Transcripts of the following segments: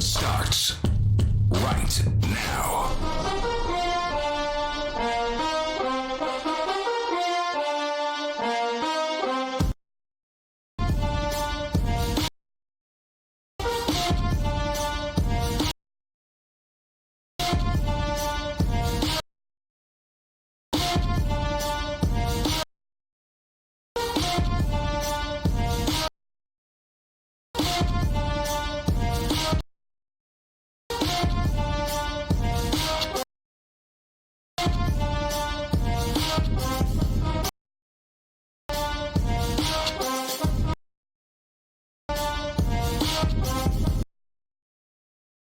starts right now.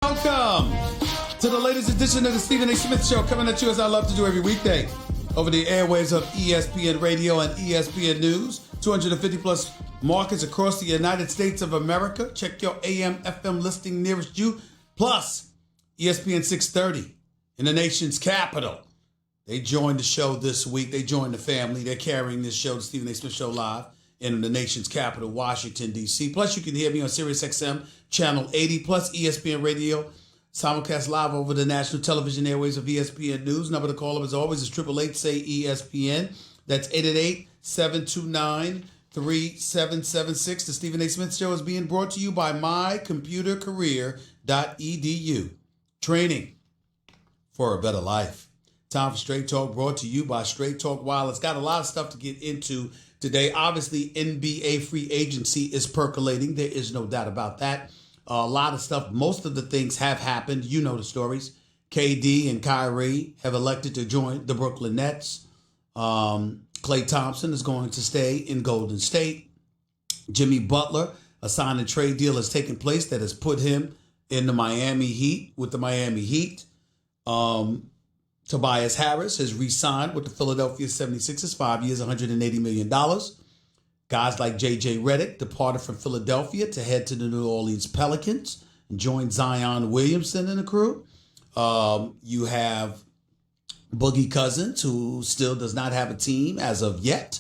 Welcome to the latest edition of the Stephen A. Smith Show, coming at you as I love to do every weekday over the airwaves of ESPN Radio and ESPN News. 250 plus markets across the United States of America. Check your AM, FM listing nearest you. Plus, ESPN 630 in the nation's capital. They joined the show this week. They joined the family. They're carrying this show, the Stephen A. Smith Show, live in the nation's capital, Washington, D.C. Plus, you can hear me on SiriusXM, Channel 80, plus ESPN Radio, simulcast live over the national television airways of ESPN News. Number to call up, as always, is 888-SAY-ESPN. That's 888-729-3776. The Stephen A. Smith Show is being brought to you by mycomputercareer.edu. Training for a better life. Time for Straight Talk, brought to you by Straight Talk Wireless. Got a lot of stuff to get into today. Obviously, NBA free agency is percolating. There is no doubt about that. A lot of stuff. Most of the things have happened. You know the stories. KD and Kyrie have elected to join the Brooklyn Nets. Klay Thompson is going to stay in Golden State. Jimmy Butler, a sign and trade deal has taken place that has put him in the Miami Heat with the Miami Heat. Tobias Harris has re-signed with the Philadelphia 76ers, 5 years, $180 million. Guys like J.J. Redick departed from Philadelphia to head to the New Orleans Pelicans and joined Zion Williamson and the crew. You have Boogie Cousins, who still does not have a team as of yet.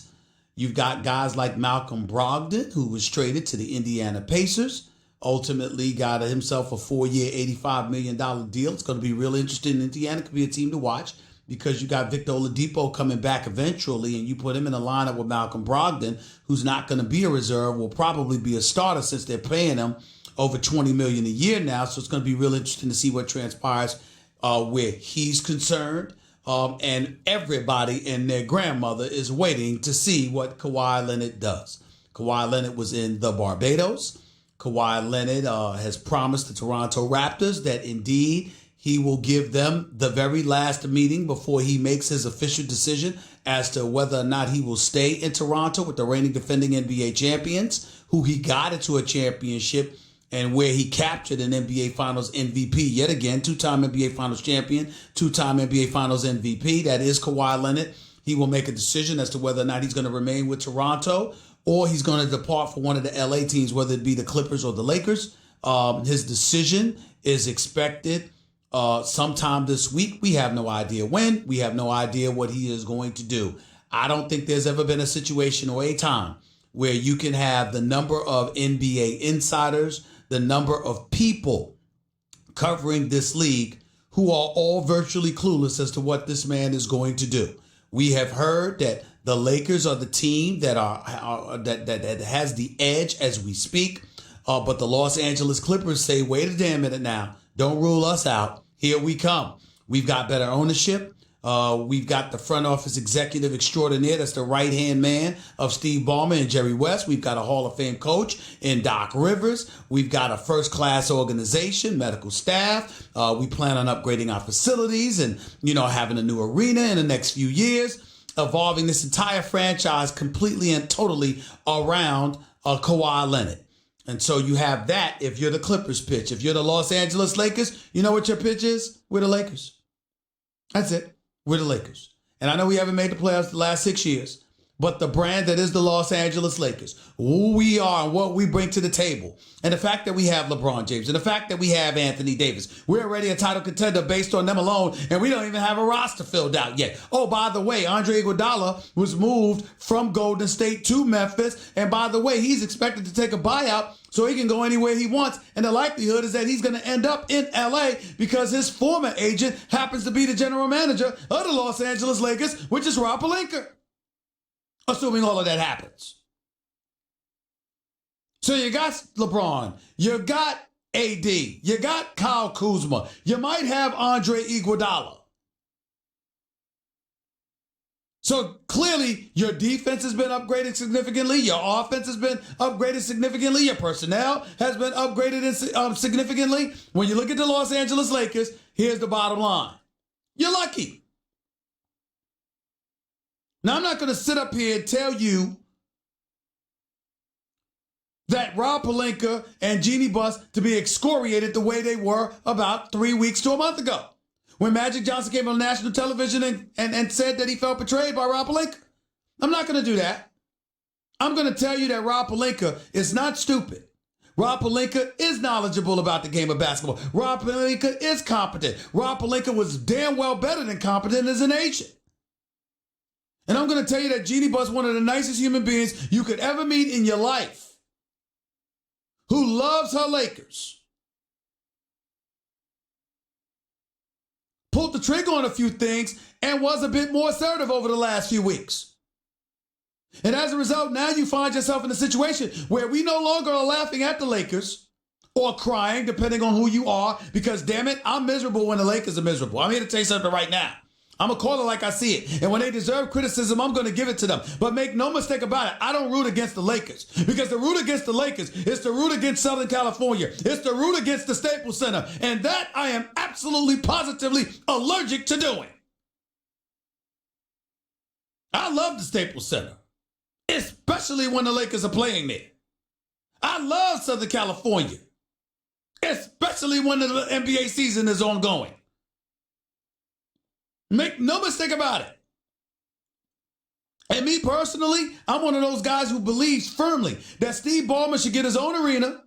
You've got guys like Malcolm Brogdon, who was traded to the Indiana Pacers. Ultimately got himself a 4-year, $85 million deal. It's going to be real interesting. Indiana could be a team to watch because you got Victor Oladipo coming back eventually, and you put him in a lineup with Malcolm Brogdon, who's not going to be a reserve, will probably be a starter since they're paying him over $20 million a year now. So it's going to be real interesting to see what transpires where he's concerned. And everybody and their grandmother is waiting to see what Kawhi Leonard does. Kawhi Leonard was in the Barbados. Kawhi Leonard has promised the Toronto Raptors that indeed he will give them the very last meeting before he makes his official decision as to whether or not he will stay in Toronto with the reigning defending NBA champions, who he got into a championship and where he captured an NBA Finals MVP. Yet again, two-time NBA Finals champion, two-time NBA Finals MVP. That is Kawhi Leonard. He will make a decision as to whether or not he's going to remain with Toronto or he's going to depart for one of the LA teams, whether it be the Clippers or the Lakers. His decision is expected sometime this week. We have no idea when. We have no idea what he is going to do. I don't think there's ever been a situation or a time where you can have the number of NBA insiders, the number of people covering this league who are all virtually clueless as to what this man is going to do. We have heard that the Lakers are the team that that has the edge as we speak. But the Los Angeles Clippers say, wait a damn minute now. Don't rule us out. Here we come. We've got better ownership. We've got the front office executive extraordinaire. That's the right-hand man of Steve Ballmer and Jerry West. We've got a Hall of Fame coach in Doc Rivers. We've got a first-class organization, medical staff. We plan on upgrading our facilities and, having a new arena in the next few years, evolving this entire franchise completely and totally around Kawhi Leonard. And so you have that if you're the Clippers pitch. If you're the Los Angeles Lakers, you know what your pitch is? We're the Lakers. That's it. We're the Lakers. And I know we haven't made the playoffs the last 6 years, but the brand that is the Los Angeles Lakers, who we are and what we bring to the table. And the fact that we have LeBron James and the fact that we have Anthony Davis, we're already a title contender based on them alone, and we don't even have a roster filled out yet. Oh, by the way, Andre Iguodala was moved from Golden State to Memphis, and by the way, he's expected to take a buyout so he can go anywhere he wants, and the likelihood is that he's going to end up in LA because his former agent happens to be the general manager of the Los Angeles Lakers, which is Rob Pelinka. Assuming all of that happens. So you got LeBron, you got AD, you got Kyle Kuzma, you might have Andre Iguodala. So clearly your defense has been upgraded significantly, your offense has been upgraded significantly, your personnel has been upgraded significantly. When you look at the Los Angeles Lakers, here's the bottom line. You're lucky. Now, I'm not going to sit up here and tell you that Rob Pelinka and Jeannie Buss to be excoriated the way they were about 3 weeks to a month ago, when Magic Johnson came on national television and said that he felt betrayed by Rob Pelinka. I'm not going to do that. I'm going to tell you that Rob Pelinka is not stupid. Rob Pelinka is knowledgeable about the game of basketball. Rob Pelinka is competent. Rob Pelinka was damn well better than competent as an agent. And I'm going to tell you that Jeannie Buss, one of the nicest human beings you could ever meet in your life, who loves her Lakers, pulled the trigger on a few things and was a bit more assertive over the last few weeks. And as a result, now you find yourself in a situation where we no longer are laughing at the Lakers or crying, depending on who you are, because damn it, I'm miserable when the Lakers are miserable. I'm here to tell you something right now. I'm going to call it like I see it. And when they deserve criticism, I'm going to give it to them. But make no mistake about it, I don't root against the Lakers. Because to root against the Lakers is to root against Southern California. It's to root against the Staples Center. And that I am absolutely, positively allergic to doing. I love the Staples Center, especially when the Lakers are playing there. I love Southern California, especially when the NBA season is ongoing. Make no mistake about it. And me personally, I'm one of those guys who believes firmly that Steve Ballmer should get his own arena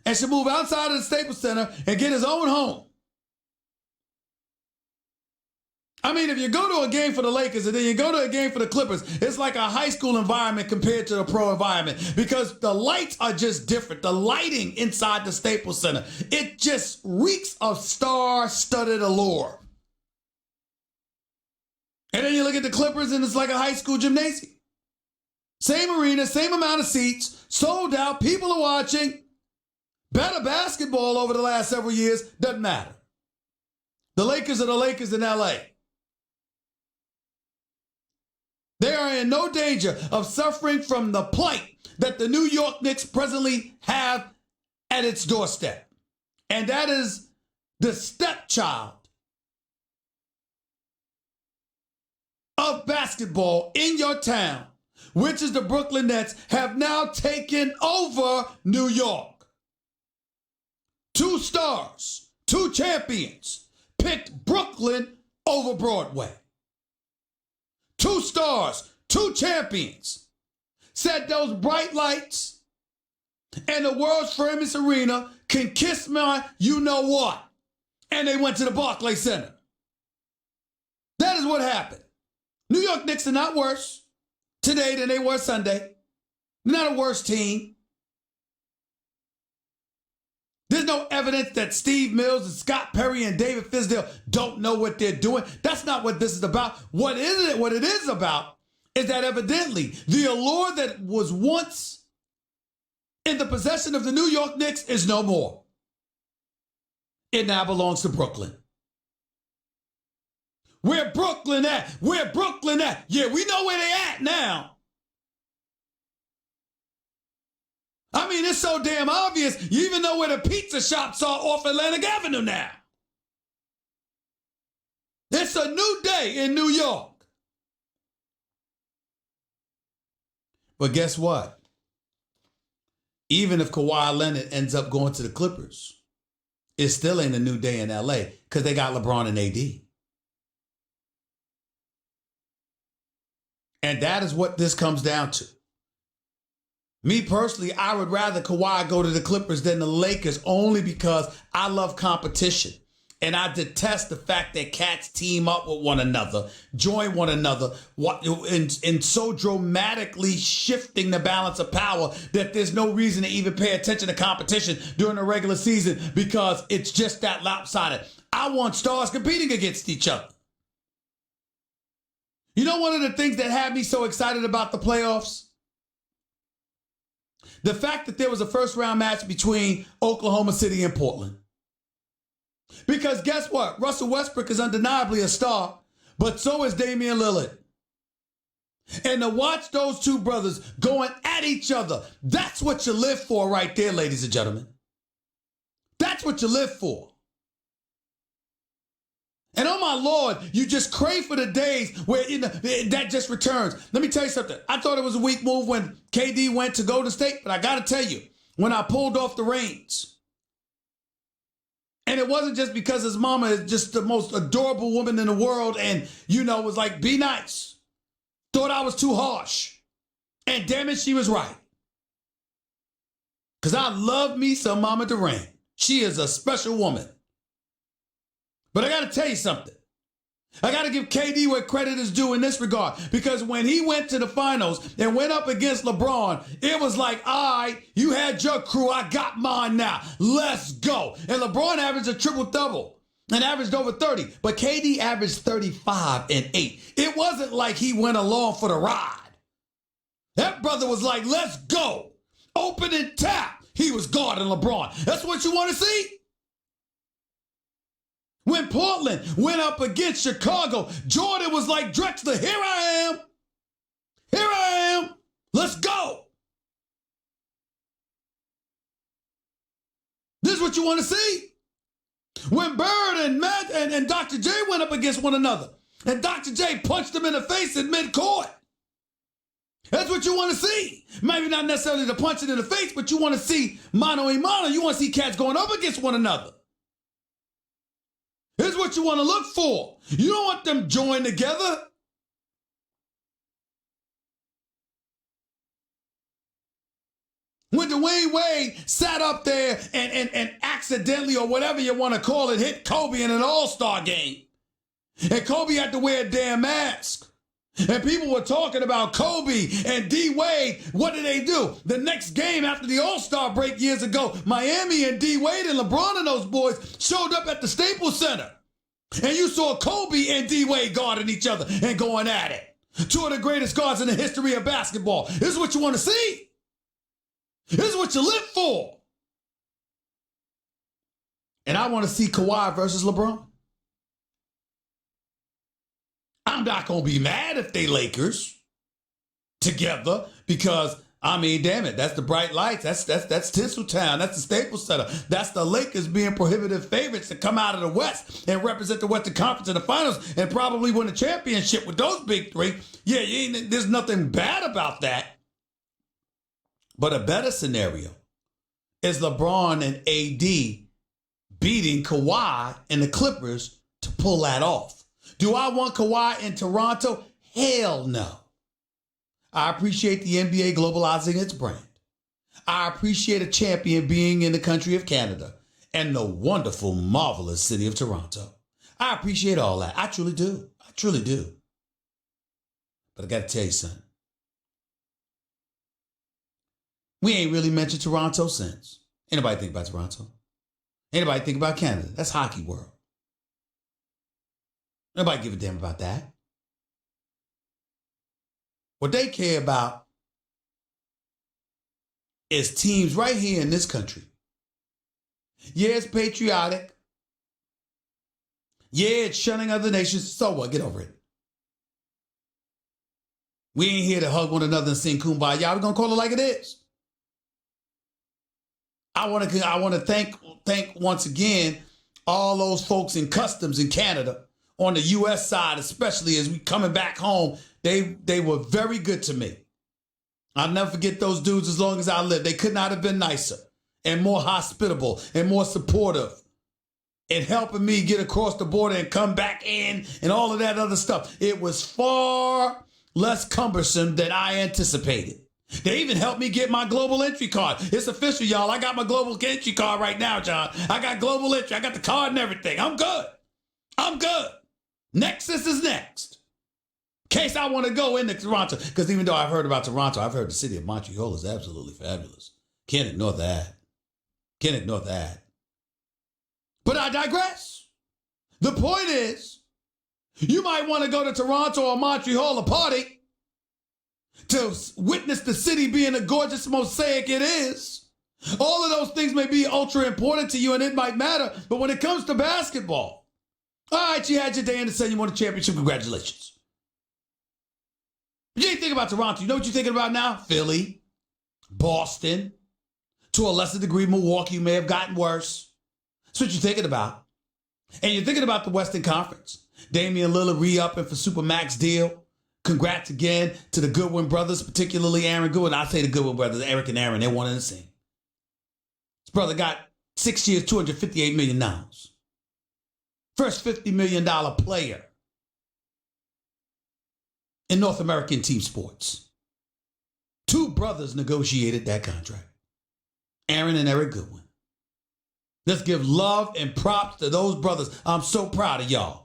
and should move outside of the Staples Center and get his own home. I mean, if you go to a game for the Lakers and then you go to a game for the Clippers, it's like a high school environment compared to the pro environment because the lights are just different. The lighting inside the Staples Center, it just reeks of star-studded allure. And then you look at the Clippers and it's like a high school gymnasium. Same arena, same amount of seats, sold out, people are watching. Better basketball over the last several years, doesn't matter. The Lakers are the Lakers in LA. They are in no danger of suffering from the plight that the New York Knicks presently have at its doorstep. And that is the stepchild of basketball in your town, which is the Brooklyn Nets, have now taken over New York. 2 stars, 2 champions, picked Brooklyn over Broadway. 2 stars, 2 champions, said those bright lights and the world's famous arena can kiss my you-know-what. And they went to the Barclays Center. That is what happened. New York Knicks are not worse today than they were Sunday. They're not a worse team. There's no evidence that Steve Mills and Scott Perry and David Fizdale don't know what they're doing. That's not what this is about. What it is about is that evidently the allure that was once in the possession of the New York Knicks is no more. It now belongs to Brooklyn. Where Brooklyn at? Where Brooklyn at? Yeah, we know where they at now. I mean, it's so damn obvious. You even know where the pizza shops are off Atlantic Avenue now. It's a new day in New York. But guess what? Even if Kawhi Leonard ends up going to the Clippers, it still ain't a new day in LA because they got LeBron and AD. And that is what this comes down to. Me personally, I would rather Kawhi go to the Clippers than the Lakers only because I love competition. And I detest the fact that cats team up with one another, join one another, and so dramatically shifting the balance of power that there's no reason to even pay attention to competition during the regular season because it's just that lopsided. I want stars competing against each other. You know, one of the things that had me so excited about the playoffs? The fact that there was a first round match between Oklahoma City and Portland. Because guess what? Russell Westbrook is undeniably a star, but so is Damian Lillard. And to watch those two brothers going at each other, that's what you live for right there, ladies and gentlemen. That's what you live for. And oh my Lord, you just crave for the days where that just returns. Let me tell you something. I thought it was a weak move when KD went to Golden State, but I got to tell you, when I pulled off the reins, and it wasn't just because his mama is just the most adorable woman in the world and, was like, be nice. Thought I was too harsh. And damn it, she was right. Because I love me some Mama Durant. She is a special woman. But I got to tell you something. I got to give KD what credit is due in this regard. Because when he went to the finals and went up against LeBron, it was like, all right, you had your crew, I got mine now. Let's go. And LeBron averaged a triple-double and averaged over 30. But KD averaged 35 and 8. It wasn't like he went along for the ride. That brother was like, let's go. Open and tap. He was guarding LeBron. That's what you want to see? When Portland went up against Chicago, Jordan was like, Drexler, here I am. Here I am. Let's go. This is what you want to see. When Bird and Matt and Dr. J went up against one another, and Dr. J punched him in the face in midcourt. That's what you want to see. Maybe not necessarily the punching in the face, but you want to see mano a mano. You want to see cats going up against one another. Here's what you want to look for. You don't want them joined together. When Dwayne Wade sat up there and accidentally, or whatever you want to call it, hit Kobe in an all-star game. And Kobe had to wear a damn mask. And people were talking about Kobe and D Wade. What did they do? The next game after the All-Star break years ago, Miami and D Wade and LeBron and those boys showed up at the Staples Center. And you saw Kobe and D Wade guarding each other and going at it. Two of the greatest guards in the history of basketball. This is what you want to see. This is what you live for. And I want to see Kawhi versus LeBron. I'm not going to be mad if they Lakers together because, I mean, damn it, that's the bright lights. That's Tinseltown. That's the Staples Center. That's the Lakers being prohibitive favorites to come out of the West and represent the Western Conference in the finals and probably win a championship with those big three. Yeah, there's nothing bad about that. But a better scenario is LeBron and AD beating Kawhi and the Clippers to pull that off. Do I want Kawhi in Toronto? Hell no. I appreciate the NBA globalizing its brand. I appreciate a champion being in the country of Canada and the wonderful, marvelous city of Toronto. I appreciate all that. I truly do. I truly do. But I got to tell you something. We ain't really mentioned Toronto since. Anybody think about Toronto? Anybody think about Canada? That's hockey world. Nobody give a damn about that. What they care about is teams right here in this country. Yeah, it's patriotic. Yeah, it's shunning other nations. So what? Get over it. We ain't here to hug one another and sing Kumbaya. We're going to call it like it is. I want to thank once again all those folks in customs in Canada on the U.S. side, especially as we coming back home. They were very good to me. I'll never forget those dudes as long as I live. They could not have been nicer and more hospitable and more supportive and helping me get across the border and come back in and all of that other stuff. It was far less cumbersome than I anticipated. They even helped me get my global entry card. It's official, y'all. I got my global entry card right now, John. I got global entry. I got the card and everything. I'm good. I'm good. Nexus is next. In case I want to go into Toronto. Because even though I've heard about Toronto, I've heard the city of Montreal is absolutely fabulous. Can't ignore that. Can't ignore that. But I digress. The point is, you might want to go to Toronto or Montreal, a party, to witness the city being the gorgeous mosaic it is. All of those things may be ultra important to you and it might matter, but when it comes to basketball, all right, you had your day in the sun, you won a championship, congratulations. But you ain't thinking about Toronto. You know what you're thinking about now? Philly, Boston, to a lesser degree, Milwaukee may have gotten worse. That's what you're thinking about. And you're thinking about the Western Conference. Damian Lillard re-upping for Supermax deal. Congrats again to the Goodwin brothers, particularly Aaron Goodwin. I say the Goodwin brothers, Eric and Aaron, they're one and the same. His brother got 6 years, $258 million. First $50 million player in North American team sports. Two brothers negotiated that contract. Aaron and Eric Goodwin. Let's give love and props to those brothers. I'm so proud of y'all.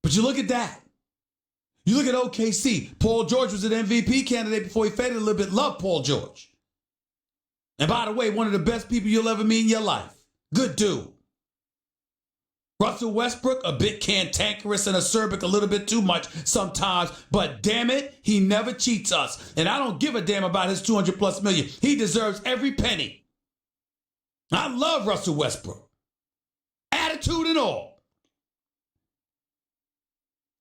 But you look at that. You look at OKC. Paul George was an MVP candidate before he faded a little bit. Love Paul George. And by the way, one of the best people you'll ever meet in your life. Good dude. Russell Westbrook, a bit cantankerous and acerbic, a little bit too much sometimes. But damn it, he never cheats us. And I don't give a damn about his 200 plus million. He deserves every penny. I love Russell Westbrook. Attitude and all.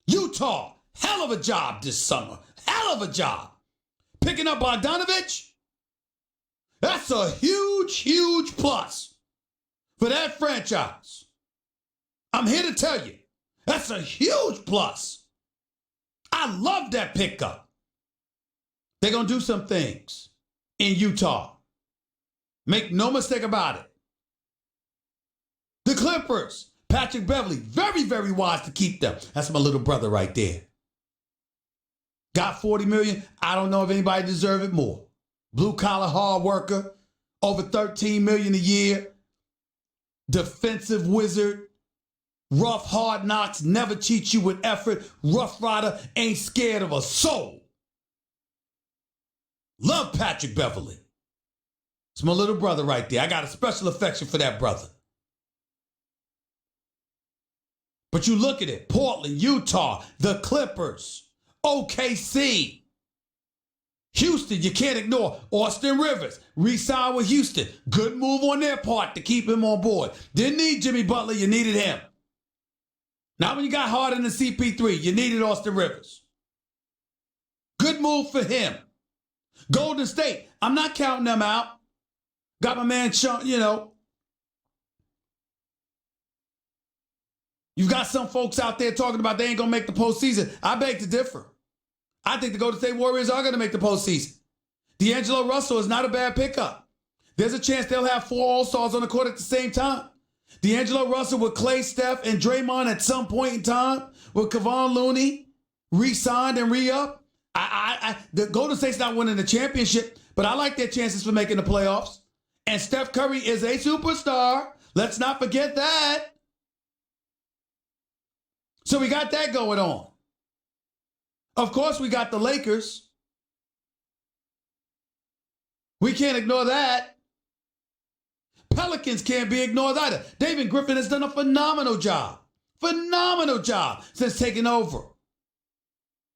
Utah, hell of a job this summer. Hell of a job. Picking up Bogdanovich, that's a huge, huge plus for that franchise. I'm here to tell you, that's a huge plus. I love that pickup. They're going to do some things in Utah. Make no mistake about it. The Clippers. Patrick Beverly, very, very wise to keep them. That's my little brother right there. Got $40 million. I don't know if anybody deserves it more. Blue collar hard worker, over $13 million a year. Defensive wizard, rough hard knocks, never cheat you with effort. Rough rider, ain't scared of a soul. Love Patrick Beverly. It's my little brother right there. I got a special affection for that brother. But you look at it, Portland, Utah, the Clippers, OKC, Houston, you can't ignore. Austin Rivers, re-signed with Houston. Good move on their part to keep him on board. Didn't need Jimmy Butler, you needed him. Not when you got Harden and CP3, you needed Austin Rivers. Good move for him. Golden State, I'm not counting them out. Got my man, Sean, You've got some folks out there talking about they ain't going to make the postseason. I beg to differ. I think the Golden State Warriors are going to make the postseason. D'Angelo Russell is not a bad pickup. There's a chance they'll have 4 All-Stars on the court at the same time. D'Angelo Russell with Klay, Steph, and Draymond at some point in time, with Kevon Looney re-signed and re-up. The Golden State's not winning the championship, but I like their chances for making the playoffs. And Steph Curry is a superstar. Let's not forget that. So we got that going on. Of course, we got the Lakers. We can't ignore that. Pelicans can't be ignored either. David Griffin has done a phenomenal job since taking over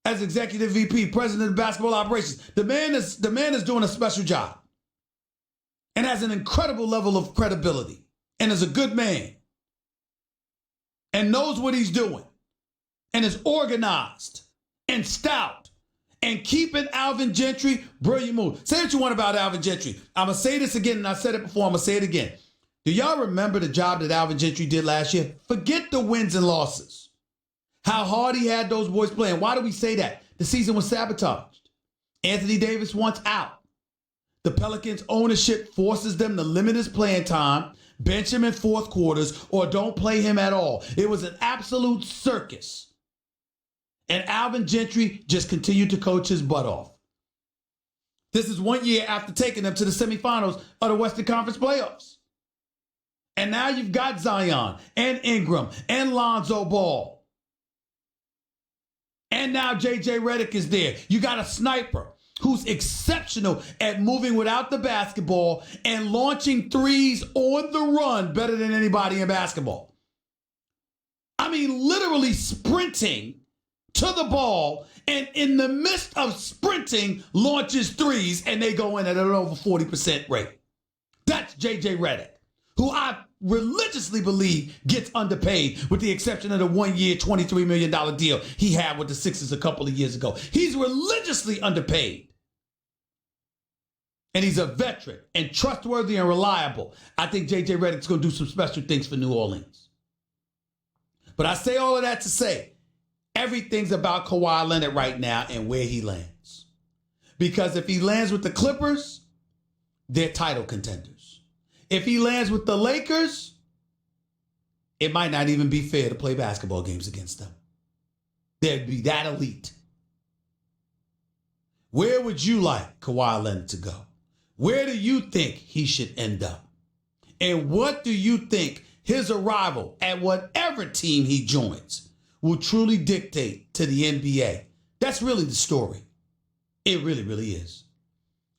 as executive VP, president of basketball operations. The man is doing a special job and has an incredible level of credibility and is a good man and knows what he's doing and is organized and stout and keeping Alvin Gentry, brilliant move. Say what you want about Alvin Gentry. I'm going to say this again, and I said it before, I'm going to say it again. Do y'all remember the job that Alvin Gentry did last year? Forget the wins and losses. How hard he had those boys playing. Why do we say that? The season was sabotaged. Anthony Davis wants out. The Pelicans ownership forces them to limit his playing time, bench him in fourth quarters, or don't play him at all. It was an absolute circus. And Alvin Gentry just continued to coach his butt off. This is 1 year after taking them to the semifinals of the Western Conference playoffs. And now you've got Zion and Ingram and Lonzo Ball. And now JJ Redick is there. You got a sniper who's exceptional at moving without the basketball and launching threes on the run better than anybody in basketball. I mean, literally sprinting to the ball, and in the midst of sprinting, launches threes, and they go in at an over 40% rate. That's JJ Redick, who I religiously believe gets underpaid, with the exception of the 1 year, $23 million deal he had with the Sixers a couple of years ago. He's religiously underpaid. And he's a veteran and trustworthy and reliable. I think JJ Redick's going to do some special things for New Orleans. But I say all of that to say, everything's about Kawhi Leonard right now and where he lands. Because if he lands with the Clippers, they're title contenders. If he lands with the Lakers, it might not even be fair to play basketball games against them. They'd be that elite. Where would you like Kawhi Leonard to go? Where do you think he should end up? And what do you think his arrival at whatever team he joins will truly dictate to the NBA? That's really the story. It really, really is.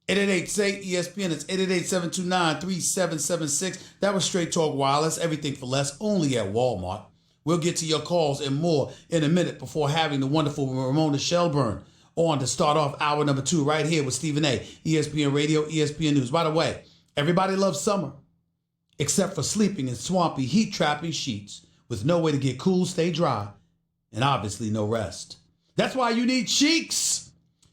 888-SAY-ESPN. It's 888-729-3776. That was Straight Talk Wireless. Everything for less, only at Walmart. We'll get to your calls and more in a minute before having the wonderful Ramona Shelburne on to start off hour number 2 right here with Stephen A. ESPN Radio, ESPN News. By the way, everybody loves summer, except for sleeping in swampy, heat-trapping sheets with no way to get cool, stay dry, and obviously no rest. That's why you need Sheets.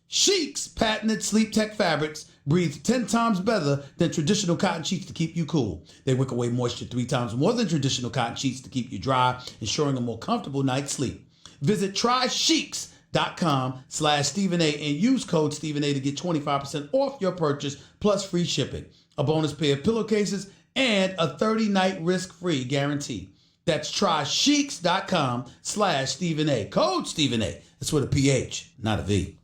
Sheets patented sleep tech fabrics breathe 10 times better than traditional cotton sheets to keep you cool. They wick away moisture 3 times more than traditional cotton sheets to keep you dry, ensuring a more comfortable night's sleep. Visit trysheets.com/Stephen A and use code Stephen A to get 25% off your purchase plus free shipping, a bonus pair of pillowcases, and a 30-night risk-free guarantee. That's trysheets.com/Stephen A. Code Stephen A. That's with a PH, not a V.